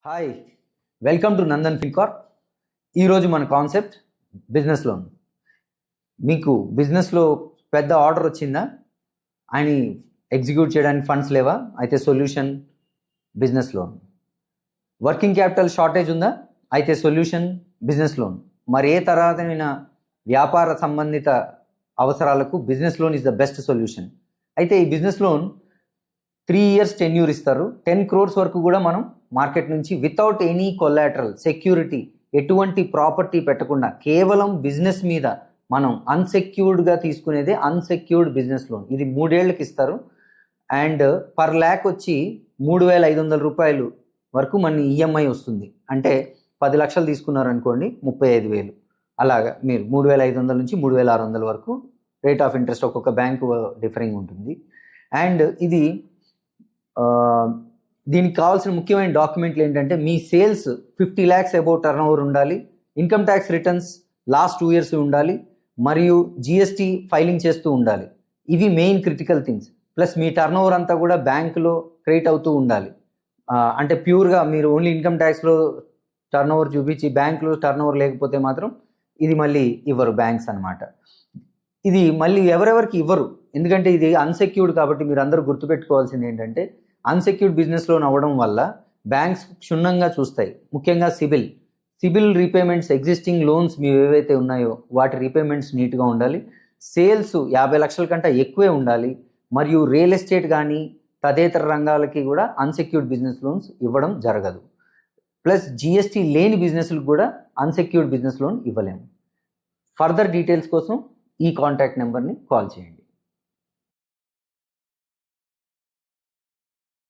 Hi, welcome to Nandan ఫిన్కార్. ఈరోజు మన concept business loan. మీకు బిజినెస్లో పెద్ద ఆర్డర్ వచ్చిందా అని ఎగ్జిక్యూట్ చేయడానికి ఫండ్స్ లేవా? అయితే solution business loan. Working capital shortage ఉందా? అయితే సొల్యూషన్ బిజినెస్ లోన్. మరి ఏ తరహమైన వ్యాపార సంబంధిత అవసరాలకు business loan is the best solution. అయితే ఈ బిజినెస్ లోన్ 3 years టెన్యూర్ ఇస్తారు. 10 crores వరకు కూడా మనం మార్కెట్ నుంచి వితౌట్ ఎనీ కొలాటరల్ సెక్యూరిటీ, ఎటువంటి ప్రాపర్టీ పెట్టకుండా కేవలం బిజినెస్ మీద మనం అన్సెక్యూర్డ్గా తీసుకునేదే అన్సెక్యూర్డ్ బిజినెస్ లోన్. ఇది 3 ఏళ్ళకి ఇస్తారు. అండ్ పర్ ల్యాక్ వచ్చి 3,500 రూపాయలు వరకు మన ఈఎంఐ వస్తుంది. అంటే 10 లక్షలు తీసుకున్నారనుకోండి, 35,000. అలాగా మీరు 3,500 నుంచి 3,600 వరకు రేట్ ఆఫ్ ఇంట్రెస్ట్ ఒక్కొక్క బ్యాంకు డిఫరింగ్ ఉంటుంది. అండ్ ఇది దీనికి కావాల్సిన ముఖ్యమైన డాక్యుమెంట్లు ఏంటంటే, మీ sales 50 lakhs above turnover ఉండాలి, income tax returns last 2 years ఉండాలి, మరియు జిఎస్టీ ఫైలింగ్ చేస్తూ ఉండాలి. ఇవి మెయిన్ క్రిటికల్ థింగ్స్. ప్లస్ మీ టర్న్ ఓవర్ అంతా కూడా బ్యాంకులో క్రియేట్ అవుతూ ఉండాలి. అంటే ప్యూర్గా మీరు ఓన్లీ ఇన్కమ్ ట్యాక్స్లో టర్న్ ఓవర్ చూపించి బ్యాంకులో టర్న్ ఓవర్ లేకపోతే మాత్రం ఇది మళ్ళీ ఇవ్వరు బ్యాంక్స్ అనమాట. ఇది మళ్ళీ ఎవరెవరికి ఇవ్వరు, ఎందుకంటే ఇది అన్సెక్యూర్డ్. కాబట్టి మీరు అందరూ గుర్తుపెట్టుకోవాల్సింది ఏంటంటే, అన్సెక్యూర్డ్ బిజినెస్ లోన్ అవ్వడం వల్ల బ్యాంక్స్ క్షుణ్ణంగా చూస్తాయి. ముఖ్యంగా సిబిల్ రీపేమెంట్స్, ఎగ్జిస్టింగ్ లోన్స్ మీ ఏవైతే ఉన్నాయో వాటి రీపేమెంట్స్ నీట్గా ఉండాలి. సేల్స్ 50 లక్షల కంటే ఎక్కువే ఉండాలి. మరియు రియల్ ఎస్టేట్ కానీ తదితర రంగాలకి కూడా అన్సెక్యూర్డ్ బిజినెస్ లోన్స్ ఇవ్వడం జరగదు. ప్లస్ జిఎస్టీ లేని బిజినెస్లకు కూడా అన్సెక్యూర్డ్ బిజినెస్ లోన్ ఇవ్వలేము. ఫర్దర్ డీటెయిల్స్ కోసం ఈ కాంటాక్ట్ నెంబర్ని కాల్ చేయండి.